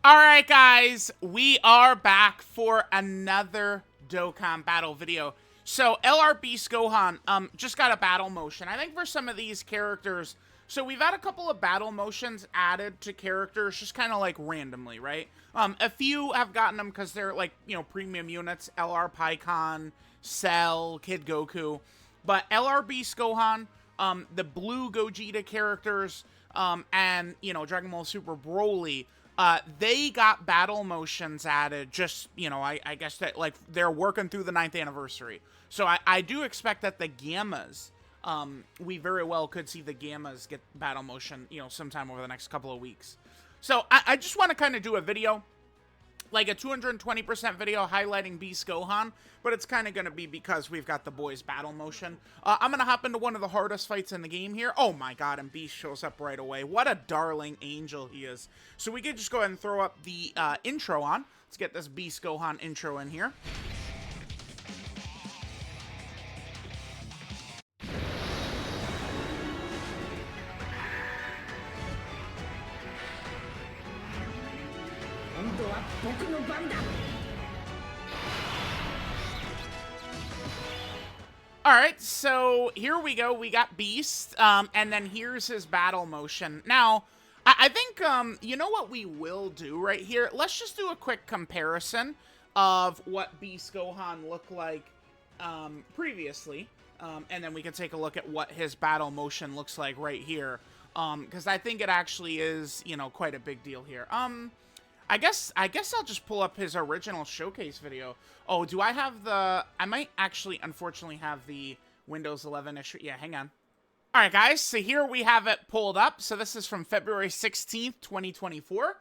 Alright guys, we are back for another Dokkan battle video. So LR Beast Gohan just got a battle motion. I think for some of these characters, so we've had a couple of battle motions added to characters just kind of like randomly, right? A few have gotten them because they're like, you know, premium units, LR Pycon, Cell, Kid Goku. But LR Beast Gohan, the blue Gogeta characters, and, you know, Dragon Ball Super Broly, they got battle motions added just, you know, I guess that, like, they're working through the 9th anniversary. So I do expect that the Gammas, we very well could see the Gammas get battle motion, you know, sometime over the next couple of weeks. So I just want to kind of do a video, like a 220% video highlighting Beast Gohan, but it's kind of going to be because we've got the boys battle motion. I'm going to hop into one of the hardest fights in the game here. Oh my god, and Beast shows up right away. What a darling angel he is. So we could just go ahead and throw up the intro on. Let's get this Beast Gohan intro in here. Alright, so here we go. We got Beast, and then here's his battle motion. Now, I think, you know what we will do right here? Let's just do a quick comparison of what Beast Gohan looked like previously, and then we can take a look at what his battle motion looks like right here, because I think it actually is, you know, quite a big deal here. I guess I'll just pull up his original showcase video. Oh, do I have the... I might actually, unfortunately, have the Windows 11 issue. Yeah, hang on. All right, guys, so here we have it pulled up. So this is from February 16th, 2024.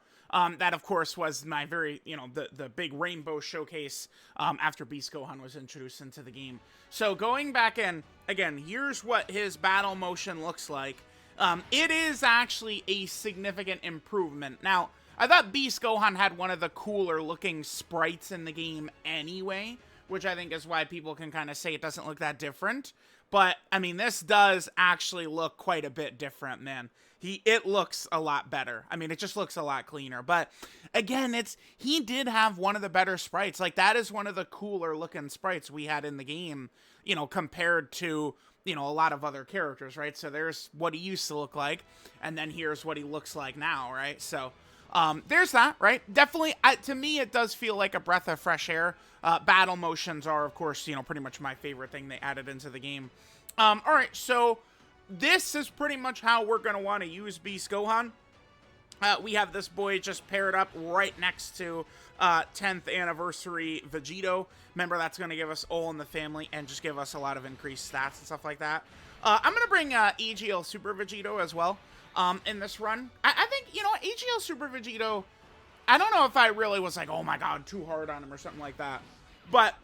That, of course, was my very, you know, the big rainbow showcase after Beast Gohan was introduced into the game. So going back in, again, here's what his battle motion looks like. It is actually a significant improvement. Now, I thought Beast Gohan had one of the cooler looking sprites in the game anyway, which I think is why people can kind of say it doesn't look that different. But, I mean, this does actually look quite a bit different, man. It looks a lot better. I mean, it just looks a lot cleaner. But, again, he did have one of the better sprites. Like, that is one of the cooler looking sprites we had in the game, you know, compared to, you know, a lot of other characters, right? So there's what he used to look like, and then here's what he looks like now, right? So... there's that, right? Definitely, to me, it does feel like a breath of fresh air. Battle motions are, of course, you know, pretty much my favorite thing they added into the game. All right, so this is pretty much how we're going to want to use Beast Gohan. We have this boy just paired up right next to 10th anniversary Vegito. Remember, that's going to give us all in the family and just give us a lot of increased stats and stuff like that. I'm going to bring EGL Super Vegito as well. In this run. I think, you know, AGL Super Vegito, I don't know if I really was like, oh my god, too hard on him or something like that. But,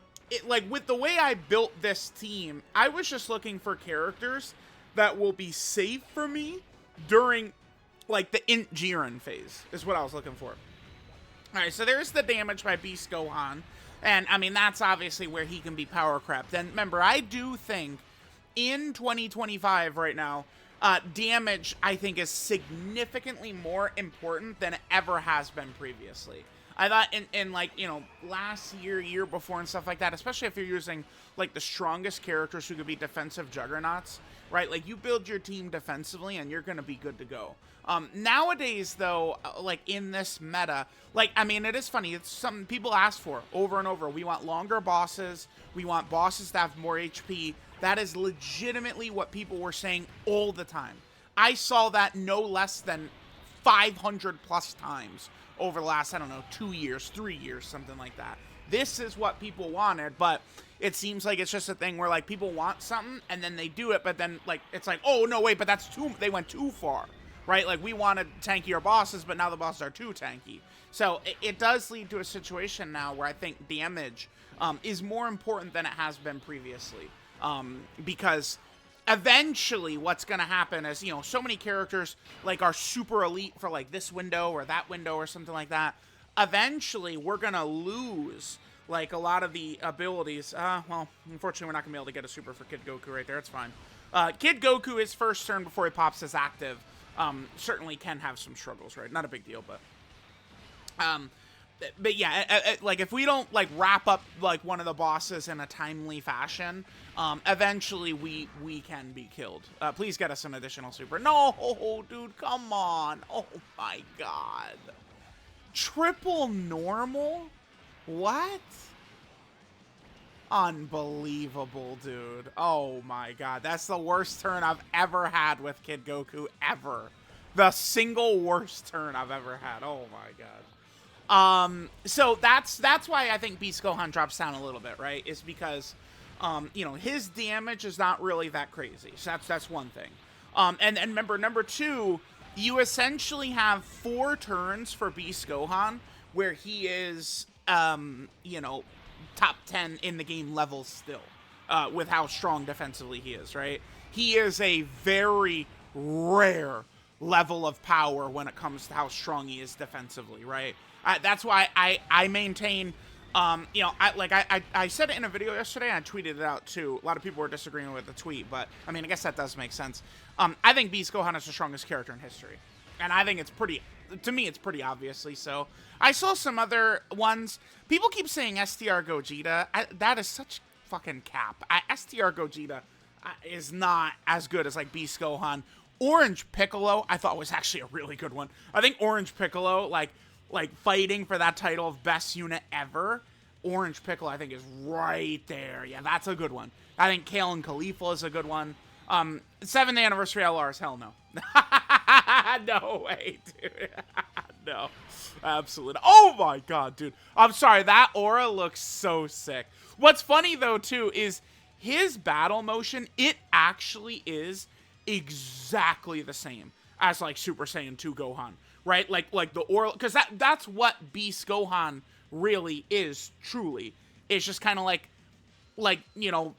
like, with the way I built this team, I was just looking for characters that will be safe for me during, like, the Int Jiren phase, is what I was looking for. Alright, so there's the damage by Beast Gohan. And, I mean, that's obviously where he can be power crept. And remember, I do think in 2025 right now, damage, I think, is significantly more important than it ever has been previously. I thought in like, you know, last year before and stuff like that, especially if you're using, like, the strongest characters who could be defensive juggernauts, right? Like, you build your team defensively and you're going to be good to go. Nowadays, though, like, in this meta, like, I mean, it is funny. It's something people ask for over and over. We want longer bosses. We want bosses to have more HP. That is legitimately what people were saying all the time. I saw that no less than 500 plus times over the last, I don't know, 2 years, 3 years, something like that. This is what people wanted, but it seems like it's just a thing where, like, people want something and then they do it, but then, like, it's like, oh, no, wait, but they went too far, right? Like, we wanted tankier bosses, but now the bosses are too tanky. So it does lead to a situation now where I think damage is more important than it has been previously. Because eventually what's going to happen is, you know, so many characters, like, are super elite for, like, this window or that window or something like that. Eventually, we're going to lose, like, a lot of the abilities. Well, unfortunately, we're not going to be able to get a super for Kid Goku right there. It's fine. Kid Goku, his first turn before he pops his active, certainly can have some struggles, right? Not a big deal, but... Um, but yeah, like if we don't like wrap up like one of the bosses in a timely fashion, eventually we can be killed. Please get us an additional super. No, dude, come on. Oh my god. Triple normal? What? Unbelievable, dude. Oh my god. That's the worst turn I've ever had with Kid Goku, ever. The single worst turn I've ever had. Oh my god. So that's why I think Beast Gohan drops down a little bit, right? Is because, you know, his damage is not really that crazy. So that's one thing. And remember, number two, you essentially have 4 turns for Beast Gohan where he is, you know, top 10 in the game level still, with how strong defensively he is, right? He is a very rare level of power when it comes to how strong he is defensively, right? That's why I maintain, you know, I said it in a video yesterday, and I tweeted it out too. A lot of people were disagreeing with the tweet, but I mean, I guess that does make sense. I think Beast Gohan is the strongest character in history, and I think it's pretty, to me, it's pretty obviously so. I saw some other ones. People keep saying STR Gogeta. That is such fucking cap. STR Gogeta is not as good as like Beast Gohan. Orange Piccolo, I thought was actually a really good one. I think Orange Piccolo, like fighting for that title of best unit ever, Orange Piccolo, I think, is right there. Yeah, that's a good one. I think Kale and Khalifa is a good one. 7th anniversary LRs, hell no. No way, dude. No, absolutely. Oh my god, dude. I'm sorry, that aura looks so sick. What's funny though too is his battle motion, it actually is exactly the same as like Super Saiyan 2 Gohan, right? Like the aura, because that's what Beast Gohan really is, truly. It's just kind of like, you know,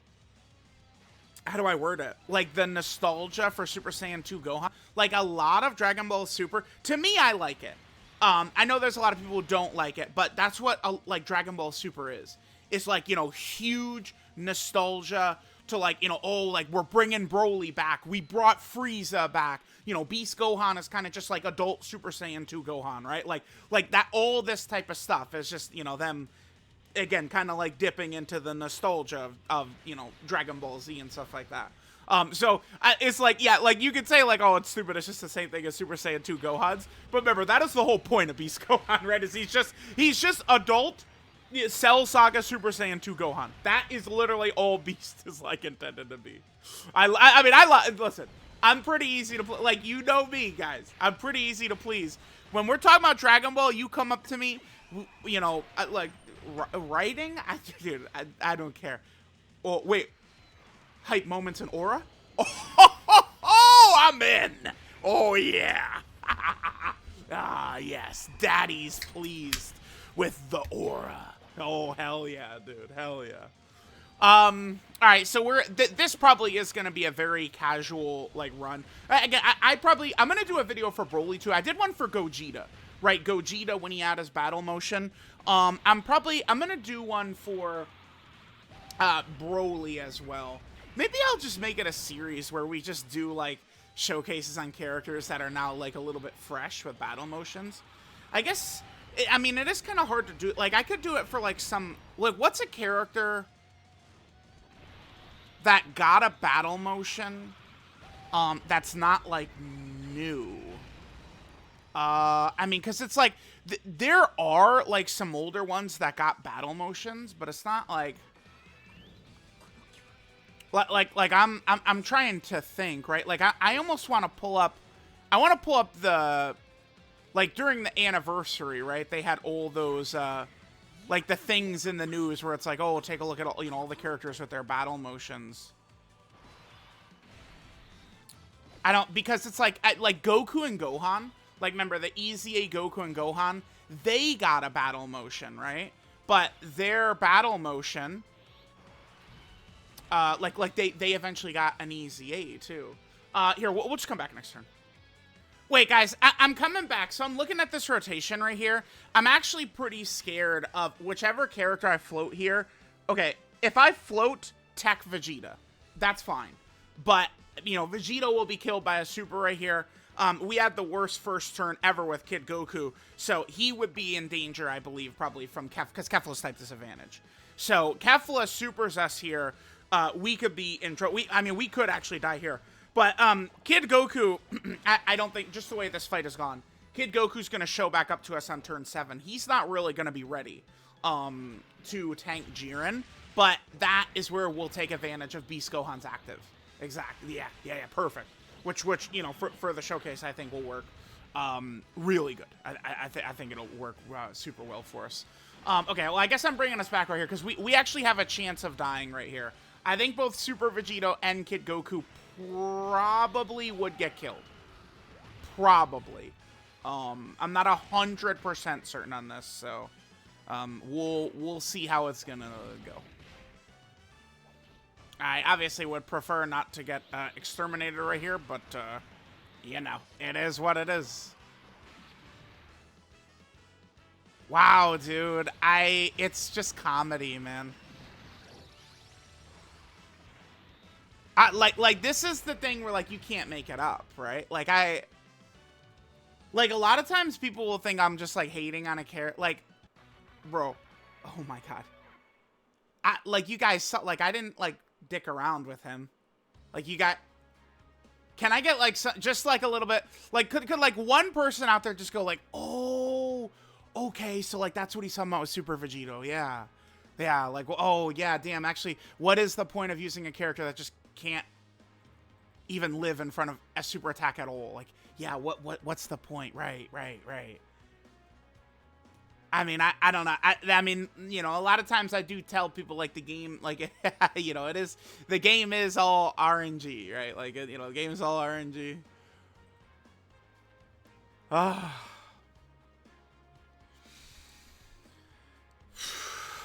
how do I word it? Like the nostalgia for Super Saiyan 2 Gohan. Like a lot of Dragon Ball Super, to me, I like it. I know there's a lot of people who don't like it, but that's what like Dragon Ball Super is. It's like, you know, huge nostalgia to like, you know, oh, like we're bringing Broly back. We brought Frieza back. You know, Beast Gohan is kind of just like adult Super Saiyan 2 Gohan, right? Like that, all this type of stuff is just, you know, them, again, kind of like dipping into the nostalgia of, you know, Dragon Ball Z and stuff like that. So it's like, yeah, like you could say like, oh, it's stupid. It's just the same thing as Super Saiyan 2 Gohans. But remember, that is the whole point of Beast Gohan, right? Is he's just adult Cell Saga Super Saiyan 2 Gohan. That is literally all Beast is like intended to be. I mean, listen, I'm pretty easy to like, you know me, guys. I'm pretty easy to please. When we're talking about Dragon Ball, you come up to me, you know, like writing. Dude, I don't care. Oh wait. Hype moments and aura? Oh, I'm in! Oh, yeah! Ah, yes. Daddy's pleased with the aura. Oh, hell yeah, dude. Hell yeah. Alright, so this probably is gonna be a very casual, like, run. Again, I'm gonna do a video for Broly, too. I did one for Gogeta, right? Gogeta when he had his battle motion. I'm gonna do one for, Broly as well. Maybe I'll just make it a series where we just do, like, showcases on characters that are now, like, a little bit fresh with battle motions. I guess, I mean, it is kind of hard to do. Like, I could do it for, like, some, like, what's a character that got a battle motion, that's not, like, new? I mean, because it's, like, there are, like, some older ones that got battle motions, but it's not, like... Like I'm trying to think, right? Like I almost want to pull up, the, like during the anniversary, right? They had all those, like the things in the news where it's like, oh, take a look at all, you know, all the characters with their battle motions. I don't, because it's like Goku and Gohan, like remember the EZA Goku and Gohan, they got a battle motion, right? But their battle motion, like they eventually got an EZA too. Here, we'll just come back next turn. Wait, guys, I'm coming back. So I'm looking at this rotation right here. I'm actually pretty scared of whichever character I float here. Okay, if I float Tech Vegeta, that's fine. But, you know, Vegeta will be killed by a super right here. we had the worst first turn ever with Kid Goku, so he would be in danger, I believe, probably from because Kefla's type disadvantage. So Kefla supers us here. We could be in trouble. I mean, we could actually die here. But Kid Goku, I don't think, just the way this fight has gone, Kid Goku's going to show back up to us on turn 7. He's not really going to be ready to tank Jiren, but that is where we'll take advantage of Beast Gohan's active. Exactly. Yeah, perfect. Which you know, for the showcase, I think will work really good. I think it'll work super well for us. Okay, well, I guess I'm bringing us back right here because we actually have a chance of dying right here. I think both Super Vegito and Kid Goku probably would get killed. Probably. I'm not 100% certain on this, so we'll see how it's gonna go. I obviously would prefer not to get exterminated right here, but you know, it is what it is. Wow, dude, it's just comedy, man. Like this is the thing where like you can't make it up, right? Like a lot of times people will think I'm just like hating on a character. Like, bro, oh my god, like you guys saw, like I didn't like dick around with him. Like you got. Can I get like just like a little bit? Like could like one person out there just go like, oh, okay, so like that's what he's talking about with Super Vegito, yeah. Yeah, like, oh yeah, damn. Actually, what is the point of using a character that just can't even live in front of a super attack at all? Like, yeah, what's the point? Right. I mean, I don't know. I mean, you know, a lot of times I do tell people like the game, like, you know, the game is all RNG, right? Like, you know, the game is all RNG.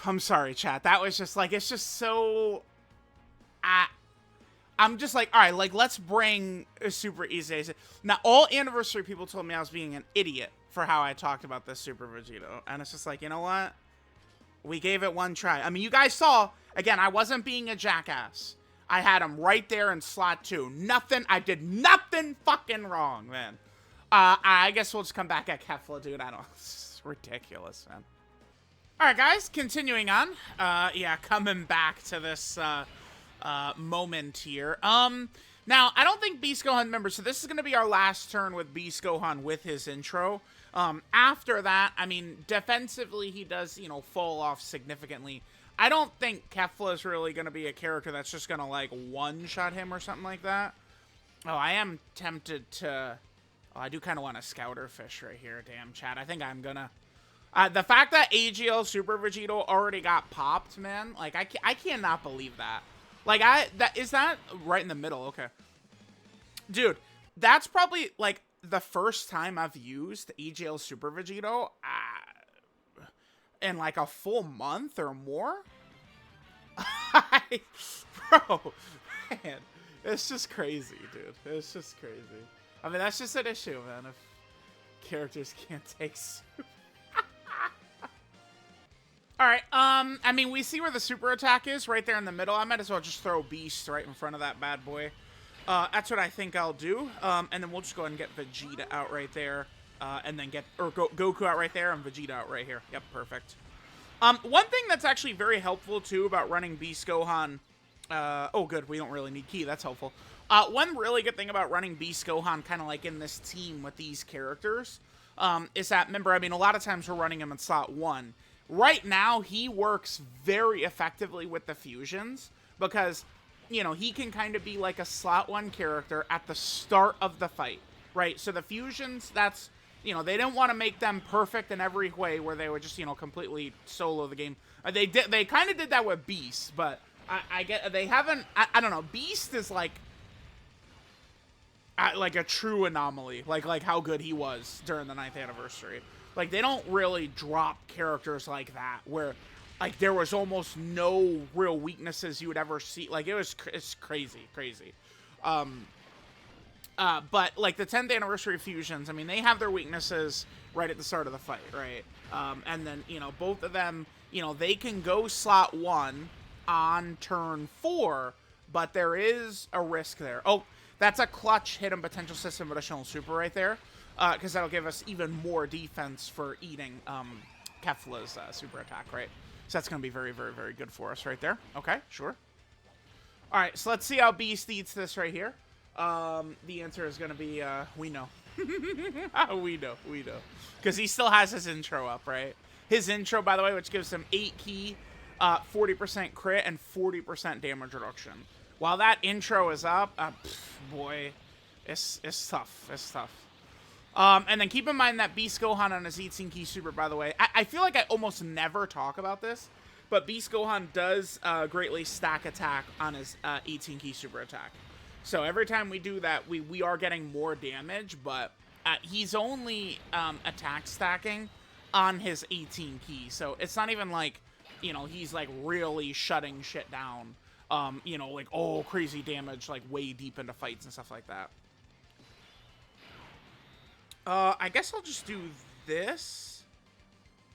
I'm sorry, chat. That was just like, it's just so. I'm just like, all right, like, let's bring a super easy. Now, all anniversary people told me I was being an idiot for how I talked about this Super Vegito. And it's just like, you know what? We gave it one try. I mean, you guys saw, again, I wasn't being a jackass. I had him right there in slot 2. I did nothing fucking wrong, man. I guess we'll just come back at Kefla, dude. I don't, it's ridiculous, man. All right, guys, continuing on. Yeah, coming back to this, moment here. Now, I don't think Beast Gohan, remember, so this is going to be our last turn with Beast Gohan with his intro. After that, I mean, defensively, he does, you know, fall off significantly. I don't think Kefla is really going to be a character that's just going to, like, one-shot him or something like that. Oh, I am tempted to... Oh, I do kind of want a Scouter Fish right here. Damn, chat. I think I'm going to... the fact that AGL Super Vegito already got popped, man, like, I cannot believe that. Like, is that right in the middle? Okay. Dude, that's probably, like, the first time I've used EGL Super Vegito in, like, a full month or more. Bro, man, it's just crazy, dude. It's just crazy. I mean, that's just an issue, man, if characters can't take super. Alright, I mean, we see where the super attack is, right there in the middle. I might as well just throw Beast right in front of that bad boy. That's what I think I'll do. And then we'll just go ahead and get Vegeta out right there. And then get, or Goku out right there and Vegeta out right here. Yep, perfect. One thing that's actually very helpful, too, about running Beast Gohan. Oh, good, we don't really need Ki, that's helpful. One really good thing about running Beast Gohan kind of like in this team with these characters, is that, remember, I mean, a lot of times we're running him in slot 1. Right now, he works very effectively with the fusions because, you know, he can kind of be like a slot 1 character at the start of the fight, right? So the fusions, that's, you know, they didn't want to make them perfect in every way where they would just, you know, completely solo the game. They kind of did that with Beast, but I get, they haven't, I don't know, Beast is like a true anomaly, like how good he was during the 9th anniversary. Like, they don't really drop characters like that, where, like, there was almost no real weaknesses you would ever see. Like, it's crazy. But, like, the 10th anniversary fusions, I mean, they have their weaknesses right at the start of the fight, right? And then, you know, both of them, you know, they can go slot 1 on turn 4, but there is a risk there. Oh, That's a clutch hidden potential system additional super right there. Because that'll give us even more defense for eating Kefla's super attack, right? So that's going to be very, very, very good for us right there. Okay, sure. All right, so let's see how Beast eats this right here. The answer is going to be, we know. we know. Because he still has his intro up, right? His intro, by the way, which gives him 8 key, 40% crit, and 40% damage reduction. While that intro is up, boy, it's tough. It's tough. And then keep in mind that Beast Gohan on his 18 key super, by the way. I feel like I almost never talk about this, but Beast Gohan does greatly stack attack on his 18 key super attack. So every time we do that, we are getting more damage, but he's only attack stacking on his 18 key. So it's not even like, you know, he's like really shutting shit down. You know, like, oh, crazy damage, like way deep into fights and stuff like that. I guess I'll just do this.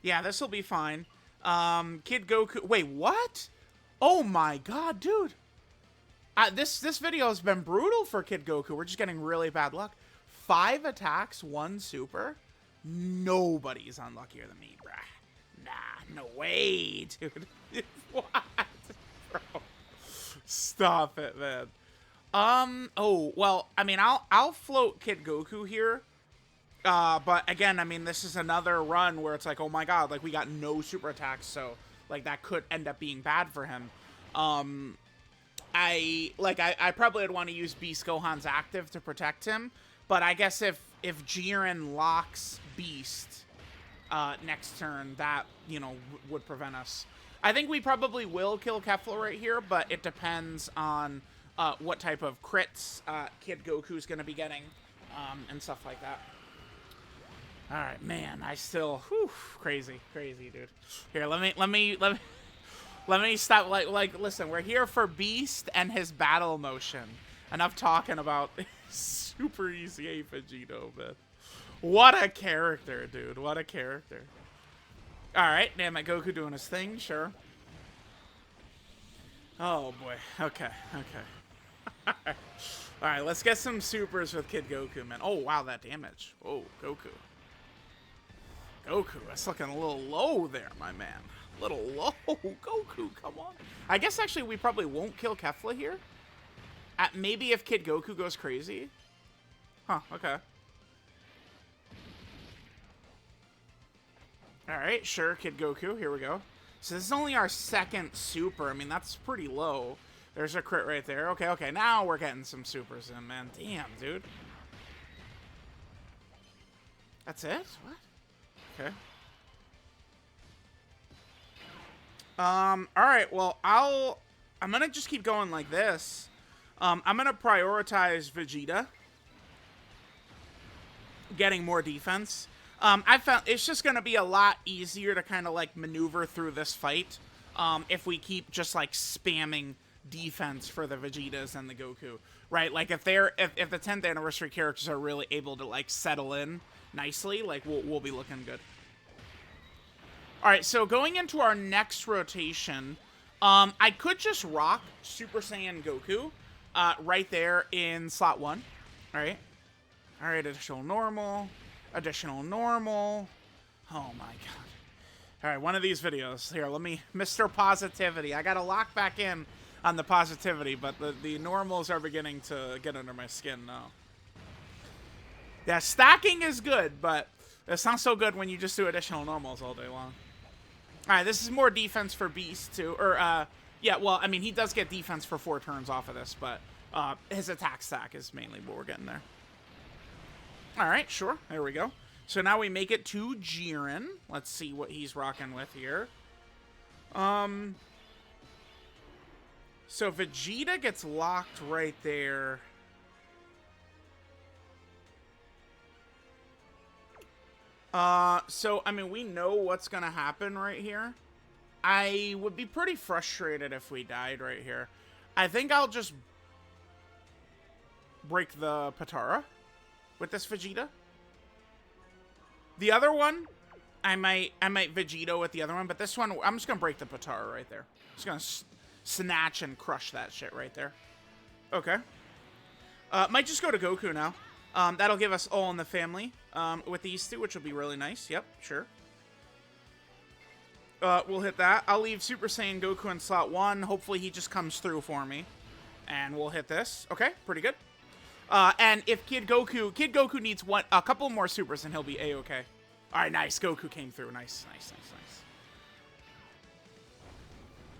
Yeah, this will be fine. Kid Goku. Wait, what? Oh my god, dude. This video has been brutal for Kid Goku. We're just getting really bad luck. 5 attacks, 1 super. Nobody's unluckier than me, bruh. Nah, no way, dude. What? Bro. Stop it, man. Oh, well, I mean, I'll float Kid Goku here. But again, I mean, this is another run where it's like, oh my god, like we got no super attacks, so like that could end up being bad for him. I probably would want to use Beast Gohan's active to protect him, but I guess if Jiren locks Beast next turn, that, you know, would prevent us. I think we probably will kill Kefla right here, but it depends on what type of crits Kid Goku's going to be getting and stuff like that. All right, man, I still, whew, crazy, dude. Here, let me stop. Like, listen, we're here for Beast and his battle motion. Enough talking about super easy A Vegito, man. What a character, dude. What a character. All right, damn it, Goku doing his thing, sure. Oh boy. Okay. All right, let's get some supers with Kid Goku, man. Oh wow, that damage. Oh, Goku. That's looking a little low there, my man. A little low. Goku, come on. I guess actually we probably won't kill Kefla here. Maybe if Kid Goku goes crazy. Huh, okay. Alright, sure, Kid Goku. Here we go. So this is only our 2nd super. I mean, that's pretty low. There's a crit right there. Okay. Now we're getting some supers in, man. Damn, dude. That's it? What? Okay. Alright, well, I'm gonna just keep going like this. I'm gonna prioritize Vegeta getting more defense. I found it's just gonna be a lot easier to kind of like maneuver through this fight if we keep just like spamming defense for the Vegetas and the Goku, right? Like if the 10th anniversary characters are really able to like settle in nicely, like we'll be looking good. All right, so going into our next rotation, I could just rock Super Saiyan Goku right there in slot 1. All right, additional normal. Oh my god. All right, one of these videos here. Let me, Mr. Positivity. I gotta lock back in on the positivity, but the normals are beginning to get under my skin now. Yeah, stacking is good, but it's not so good when you just do additional normals all day long. All right, this is more defense for Beast too, or yeah. Well, I mean, he does get defense for 4 turns off of this, but his attack stack is mainly what we're getting there. All right, sure. There we go. So now we make it to Jiren. Let's see what he's rocking with here. So Vegeta gets locked right there. So, I mean, we know what's gonna happen right here. I would be pretty frustrated if we died right here. I think I'll just break the Patara with this Vegeta. The other one, I might Vegito with the other one, but this one, I'm just gonna break the Patara right there. Just gonna snatch and crush that shit right there. Okay. Might just go to Goku now. That'll give us All in the Family with these two, which will be really nice. Yep, sure. We'll hit that. I'll leave Super Saiyan Goku in slot 1. Hopefully he just comes through for me. And we'll hit this. Okay, pretty good. And if Kid Goku needs a couple more supers and he'll be A-okay. All right, nice. Goku came through. Nice, nice, nice,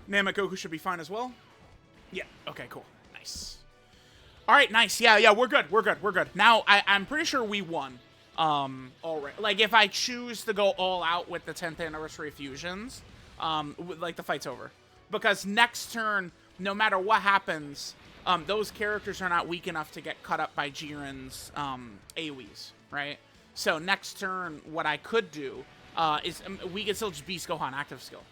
nice. Namek Goku should be fine as well. Yeah, okay, cool. Nice. All right, nice. Yeah, we're good. We're good. We're good. Now, I'm pretty sure we won. Already. Like, if I choose to go all out with the 10th anniversary fusions, like, the fight's over. Because next turn, no matter what happens, those characters are not weak enough to get cut up by Jiren's AoEs, right? So next turn, what I could do is we can still just Beast Gohan active skill,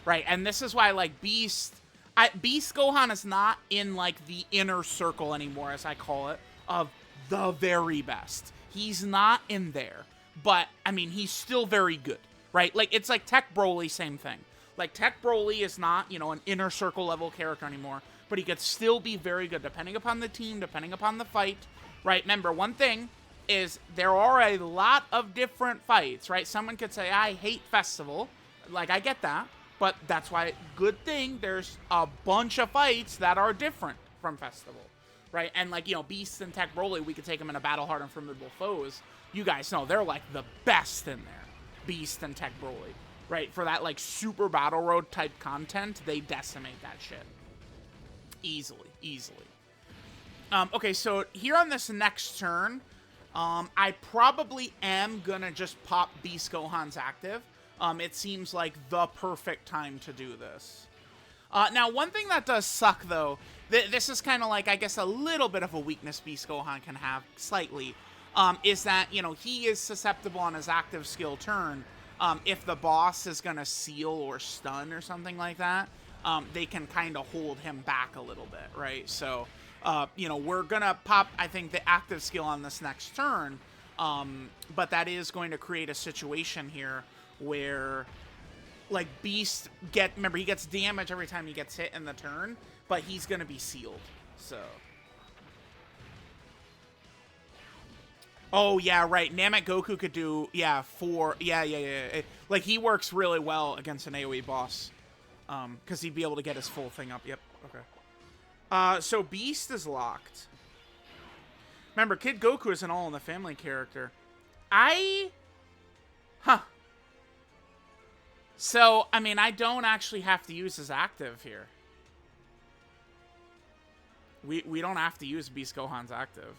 right? And this is why, like, Beast Gohan is not in, like, the inner circle anymore, as I call it, of the very best. He's not in there, but, I mean, he's still very good, right? Like, it's like Tech Broly, same thing. Like, Tech Broly is not, you know, an inner circle level character anymore, but he could still be very good, depending upon the team, depending upon the fight, right? Remember, one thing is there are a lot of different fights, right? Someone could say, I hate Festival. Like, I get that, but that's why, good thing, there's a bunch of fights that are different from Festival, right? And, like, you know, Beast and Tech Broly, we could take them in a battle hard and formidable foes. You guys know they're, like, the best in there, Beast and Tech Broly, right? For that, like, super Battle Road type content, they decimate that shit. Easily. Okay, so here on this next turn, I probably am gonna just pop Beast Gohan's active. It seems like the perfect time to do this. Now, one thing that does suck, though, this is kind of like, I guess, a little bit of a weakness Beast Gohan can have, slightly, is that, you know, he is susceptible on his active skill turn. If the boss is gonna seal or stun or something like that, they can kind of hold him back a little bit, right? So, you know, we're gonna pop, I think, the active skill on this next turn, but that is going to create a situation here where, like, Beast remember, he gets damage every time he gets hit in the turn, but he's gonna be sealed, so. Oh, yeah, right, Namek Goku could do, yeah, 4, yeah. Like, he works really well against an AoE boss, because he'd be able to get his full thing up, yep, okay. So Beast is locked. Remember, Kid Goku is an All in the Family character. So, I mean, I don't actually have to use his active here. We don't have to use Beast Gohan's active.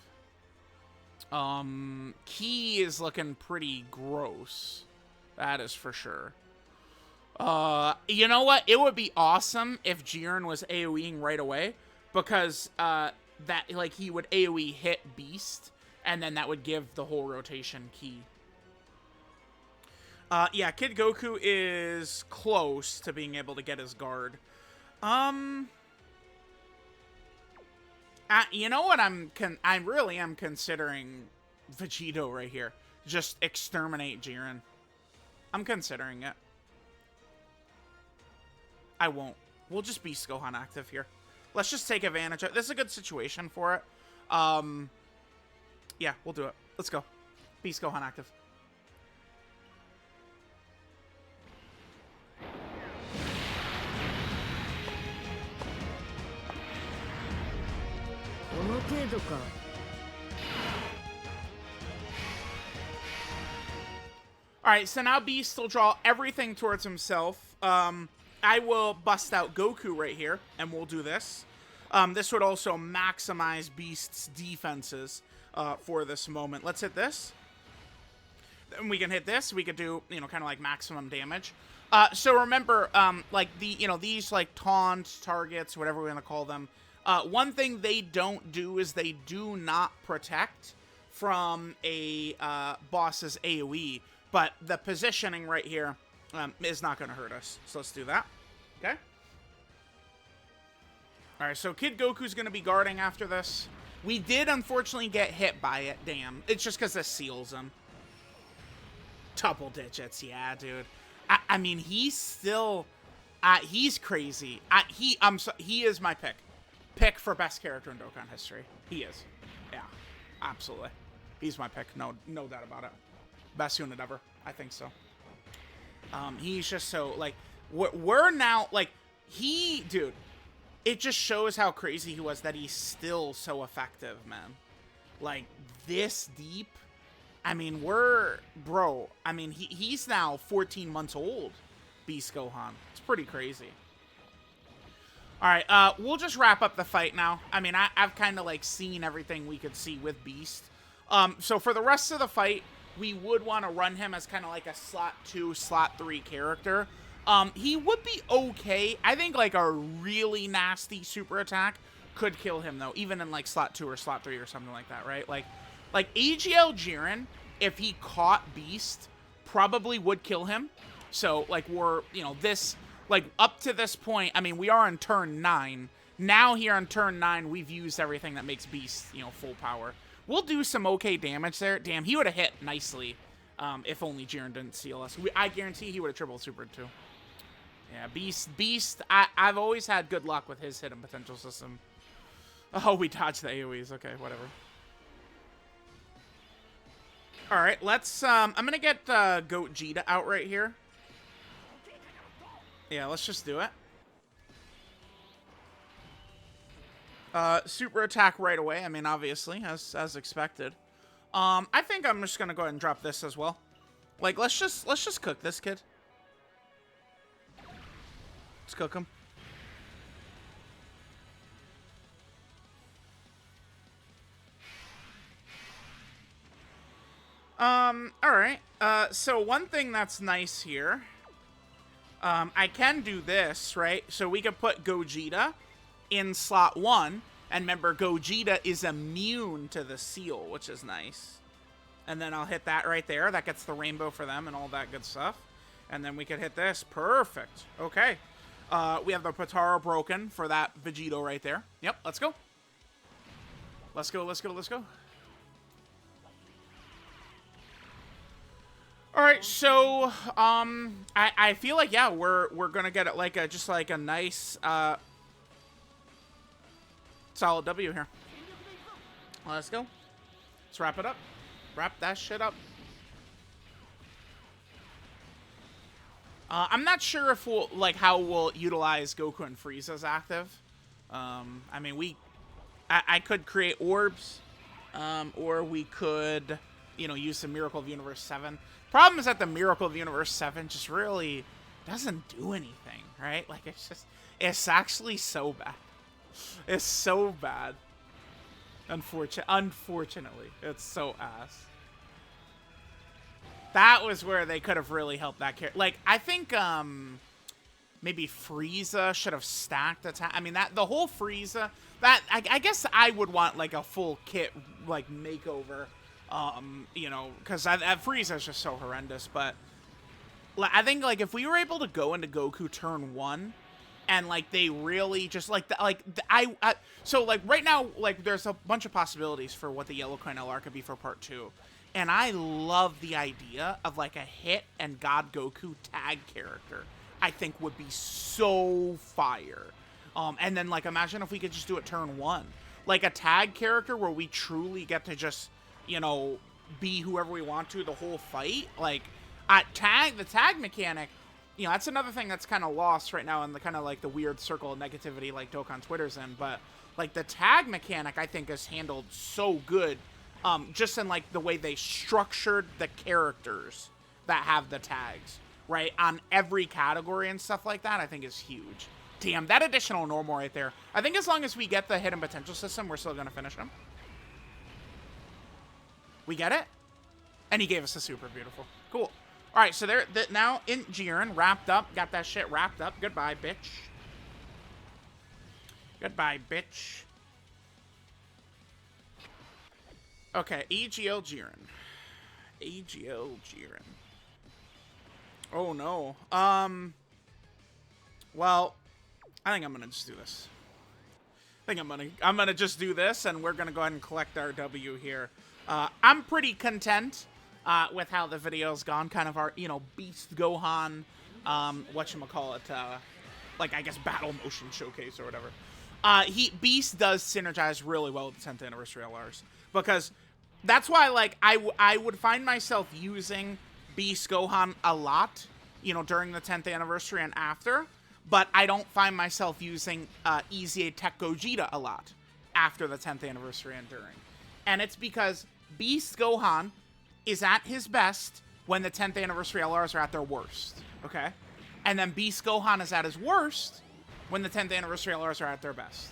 Ki is looking pretty gross. That is for sure. You know what? It would be awesome if Jiren was AoEing right away, because, that, like, he would AoE hit Beast, and then that would give the whole rotation Ki. Yeah, Kid Goku is close to being able to get his guard. You know what I really am considering Vegito right here. Just exterminate Jiren. I'm considering it. I won't. We'll just Beast Gohan active here. Let's just take advantage of it. This is a good situation for it. Yeah, we'll do it. Let's go. Beast Gohan active. Alright, so now Beast will draw everything towards himself. I will bust out Goku right here, and we'll do this. This would also maximize Beast's defenses for this moment. Let's hit this. Then we can hit this. We could do, you know, kind of like maximum damage. So remember, like, these, like, taunt targets, whatever we're going to call them, one thing they don't do is they do not protect from a boss's AoE, but the positioning right here is not going to hurt us. So let's do that. Okay. All right, so Kid Goku's going to be guarding after this. We did, unfortunately, get hit by it. Damn. It's just because this seals him. Double digits. Yeah, dude. I mean, he's still... he's crazy. He is my pick. Pick for best character in Dokkan history. He is. Yeah. Absolutely. He's my pick. No doubt about it. Best unit ever. I think so. He's just so, like, we're now, like, dude, it just shows how crazy he was that he's still so effective, man. Like, this deep. I mean, bro, I mean, he's now 14 months old, Beast Gohan. It's pretty crazy. All right, we'll just wrap up the fight now. I mean, I've kind of, like, seen everything we could see with Beast. So for the rest of the fight, we would want to run him as kind of like a slot 2, slot 3 character. He would be okay. I think, like, a really nasty super attack could kill him, though, even in, like, slot 2 or slot 3 or something like that, right? Like AGL Jiren, if he caught Beast, probably would kill him. So, like, we're, you know, this, like, up to this point, I mean, we are on turn 9. Now here on turn 9, we've used everything that makes Beast, you know, full power. We'll do some okay damage there. Damn, he would have hit nicely if only Jiren didn't seal us. I guarantee he would have triple supered too. Yeah, Beast, I've always had good luck with his hidden potential system. Oh, we dodged the AoEs. Okay, whatever. All right, let's, I'm going to get Goat Vegeta out right here. Yeah, let's just do it. Super attack right away. I mean, obviously, as expected. I think I'm just gonna go ahead and drop this as well. Like, let's just cook this kid. Let's cook him. All right. So one thing that's nice here. I can do this, right? So we could put Gogeta in slot 1, and remember, Gogeta is immune to the seal, which is nice. And then I'll hit that right there. That gets the rainbow for them and all that good stuff. And then we could hit this. Perfect. Okay. We have the Potara broken for that Vegito right there. Yep, let's go. Let's go, let's go, let's go. All right, so I feel like, yeah, we're gonna get it like just like a nice solid W here. Let's go. Let's wrap it up. Wrap that shit up. I'm not sure if we'll, like, how we'll utilize Goku and Frieza's active. I mean, I could create orbs, or we could, you know, use the Miracle of Universe 7. Problem is that the Miracle of Universe 7 just really doesn't do anything, right? Like, it's actually so bad. It's so bad. Unfortunately, it's so ass. That was where they could have really helped that character. Like, I think maybe Frieza should have stacked attack. I mean, the whole Frieza, I guess I would want like a full kit like makeover. You know, because Frieza is just so horrendous. But I think like if we were able to go into Goku turn 1. And, like, they really just, like, so, like, right now, like, there's a bunch of possibilities for what the Yellow Coin LR could be for part 2. And I love the idea of, like, a Hit and God Goku tag character. I think would be so fire. And then, like, imagine if we could just do it turn 1. Like, a tag character where we truly get to just, you know, be whoever we want to the whole fight. Like, the tag mechanic... You know, that's another thing that's kind of lost right now in the kind of like the weird circle of negativity like Dokkan Twitter's in. But like the tag mechanic, I think is handled so good, just in like the way they structured the characters that have the tags, right? On every category and stuff like that, I think is huge. Damn, that additional normal right there. I think as long as we get the hidden potential system, we're still going to finish him. We get it? And he gave us a super beautiful. Cool. All right, so they're now in Jiren, wrapped up. Got that shit wrapped up. Goodbye, bitch. Goodbye, bitch. Okay, AGL Jiren. AGL Jiren. Oh, no. Well, I think I'm going to just do this. I think I'm gonna just do this, and we're going to go ahead and collect our W here. I'm pretty content. With how the video's gone, kind of our, you know, Beast Gohan, whatchamacallit, like, I guess, battle motion showcase or whatever. Beast does synergize really well with the 10th anniversary LRs, because That's why, like, I would find myself using Beast Gohan a lot, you know, during the 10th anniversary and after, but I don't find myself using Easy Tech Gogeta a lot after the 10th anniversary and during. And it's because Beast Gohan is at his best when the 10th anniversary LRs are at their worst, okay? And then Beast Gohan is at his worst when the 10th anniversary LRs are at their best.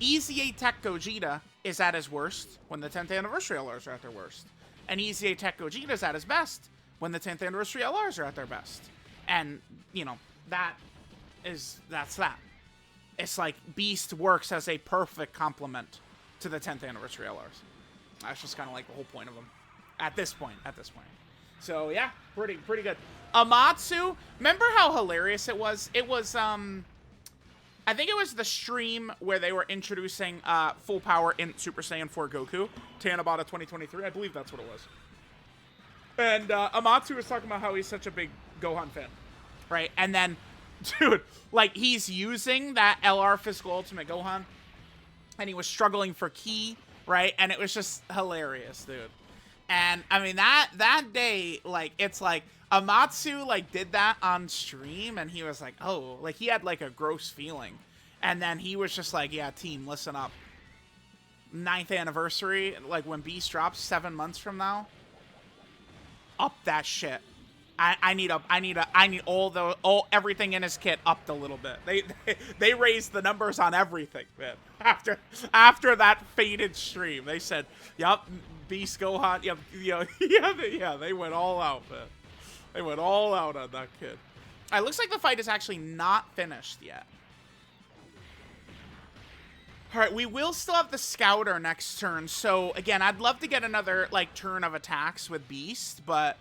Easy A Tech Gogeta is at his worst when the 10th anniversary LRs are at their worst. And Easy A Tech Gogeta is at his best when the 10th anniversary LRs are at their best. And, you know, that's that. It's like Beast works as a perfect complement to the 10th anniversary LRs. That's just kind of like the whole point of them. At this point. So, yeah, pretty good. Amatsu, remember how hilarious it was? It was, I think it was the stream where they were introducing full power in Super Saiyan 4 Goku, Tanabata 2023. I believe that's what it was. And Amatsu was talking about how he's such a big Gohan fan, right? And then, dude, like, he's using that LR Physical Ultimate Gohan, and he was struggling for ki, right? And it was just hilarious, dude. And, I mean, that day, like, it's like, Amatsu, like, did that on stream, and he was like, oh, like, he had, like, a gross feeling. And then he was just like, yeah, team, listen up. 9th anniversary, like, when Beast drops 7 months from now, up that shit. I need everything in his kit upped a little bit. They raised the numbers on everything, man. After that faded stream, they said, yup, Beast Gohan, yep, yeah, they went all out, man. They went all out on that kid. It looks like the fight is actually not finished yet. All right, we will still have the Scouter next turn. So, again, I'd love to get another, like, turn of attacks with Beast. But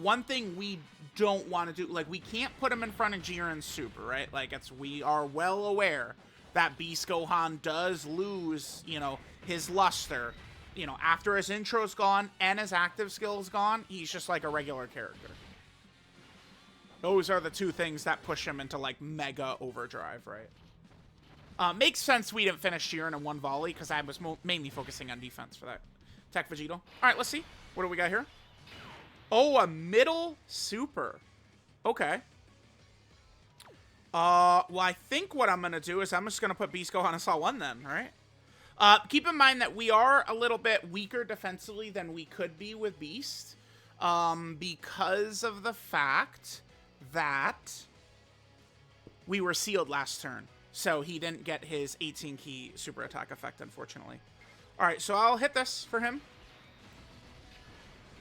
one thing we don't want to do, like, we can't put him in front of Jiren's Super, right? Like, we are well aware that Beast Gohan does lose, you know, his luster. You know, after his intro's gone and his active skill's gone, he's just like a regular character. Those are the two things that push him into, like, mega overdrive, right? Makes sense we didn't finish Jiren in one volley, because I was mainly focusing on defense for that. Tech Vegito. All right, let's see. What do we got here? Oh, a middle super. Okay. Well, I think what I'm going to do is I'm just going to put Beast Gohan in Slot 1 then, right? Keep in mind that we are a little bit weaker defensively than we could be with Beast. Because of the fact that we were sealed last turn. So he didn't get his 18 key super attack effect, unfortunately. All right, so I'll hit this for him.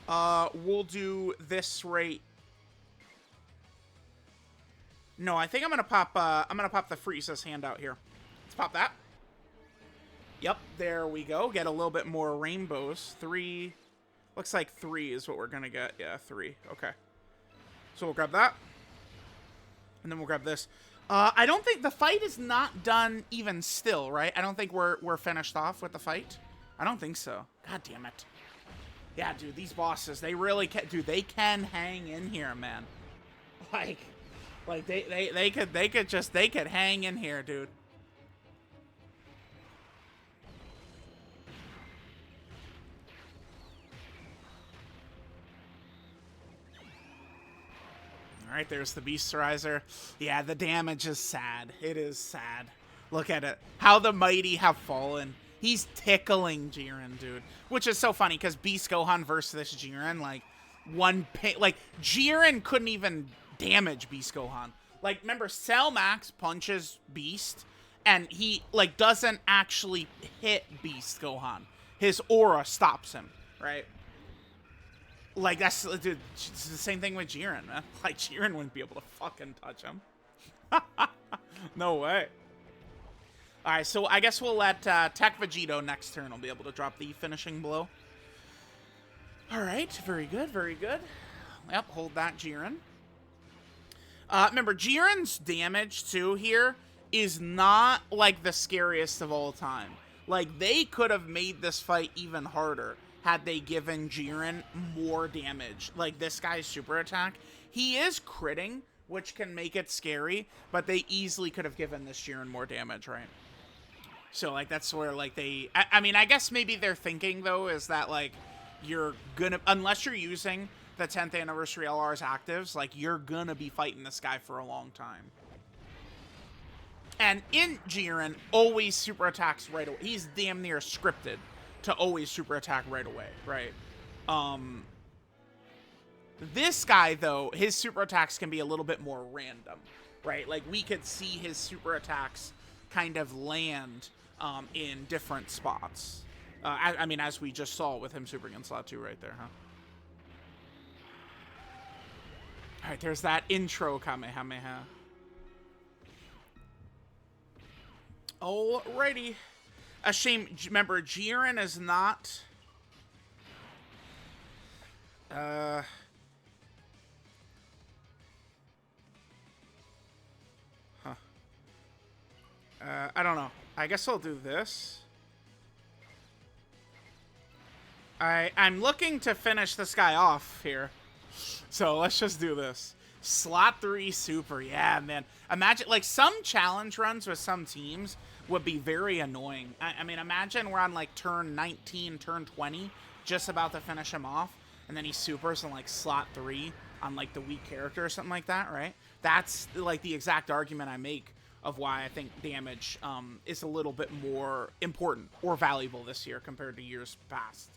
We'll do this right. No, I think I'm gonna pop the Frieza's hand out here. Let's pop that. Yep, there we go. Get a little bit more rainbows. 3. Looks like 3 is what we're gonna get. Yeah, 3. Okay. So we'll grab that. And then we'll grab this. I don't think the fight is not done even still, right? I don't think we're finished off with the fight. I don't think so. God damn it. Yeah, dude, these bosses, they really can, dude, they can hang in here, man. Like they could hang in here, dude. All right, there's the Beasterizer. Yeah, the damage is sad. It is sad. Look at it. How the mighty have fallen. He's tickling Jiren, dude. Which is so funny, because Beast Gohan versus this Jiren, like, Jiren couldn't even damage Beast Gohan. Like, remember, Cell Max punches Beast, and he, like, doesn't actually hit Beast Gohan. His aura stops him, right? Like, that's, dude, it's the same thing with Jiren, man. Like, Jiren wouldn't be able to fucking touch him. No way. Alright, so I guess we'll let Tech Vegito next turn will be able to drop the finishing blow. Alright, very good, very good. Yep, hold that, Jiren. Remember, Jiren's damage, too, here is not, like, the scariest of all time. Like, they could have made this fight even harder had they given Jiren more damage. Like, this guy's super attack, he is critting, which can make it scary, but they easily could have given this Jiren more damage, right? So, like, that's where, like, I mean, I guess maybe their thinking, though, is that, like, you're gonna, unless you're using the 10th anniversary LR's actives, like, you're gonna be fighting this guy for a long time. And in Jiren, always super attacks right away. He's damn near scripted to always super attack right away, right? This guy, though, his super attacks can be a little bit more random, right? Like, we could see his super attacks kind of land in different spots. I mean, as we just saw with him supering in slot 2 right there, huh? All right, there's that intro Kamehameha. Alrighty. A shame. Remember, Jiren is not... Huh. I don't know. I guess I'll do this. I'm looking to finish this guy off here. So let's just do this. Slot 3 super. Yeah, man. Imagine, like, some challenge runs with some teams would be very annoying. I mean, imagine we're on, like, turn 19, turn 20, just about to finish him off, and then he supers in, like, slot 3 on, like, the weak character or something like that, right? That's, like, the exact argument I make of why I think damage is a little bit more important or valuable this year compared to years past.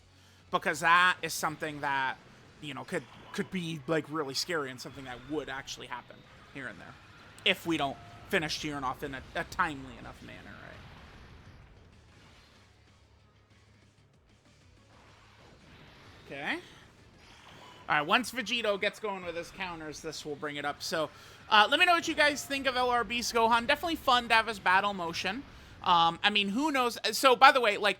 Because that is something that, you know, could be, like, really scary and something that would actually happen here and there if we don't finish Jiren off in a timely enough manner, right? Okay. All right, once Vegito gets going with his counters, this will bring it up. So let me know what you guys think of LR Beast Gohan. Definitely fun to have his battle motion. I mean, who knows? So, by the way, like,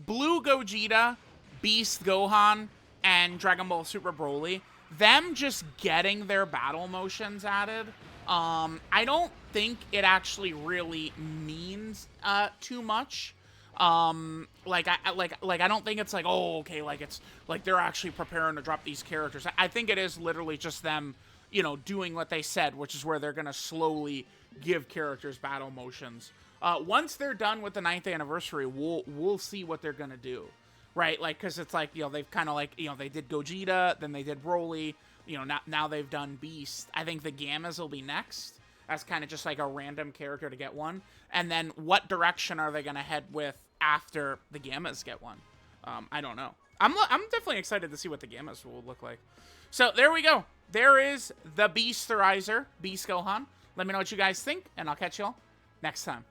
Blue Gogeta, Beast Gohan, and Dragon Ball Super Broly, them just getting their battle motions added, I don't think it actually really means too much. Like I don't think it's like, oh, okay, like it's like they're actually preparing to drop these characters. I think it is literally just them, you know, doing what they said, which is where they're gonna slowly give characters battle motions. Once they're done with the 9th anniversary, we'll see what they're gonna do. Right, like, because it's like, you know, they've kind of like, you know, they did Gogeta, then they did Broly, you know, now they've done Beast. I think the Gammas will be next, as kind of just like a random character to get one. And then what direction are they going to head with after the Gammas get one? I don't know. I'm definitely excited to see what the Gammas will look like. So there we go. There is the Beasterizer, Beast Gohan. Let me know what you guys think, and I'll catch y'all next time.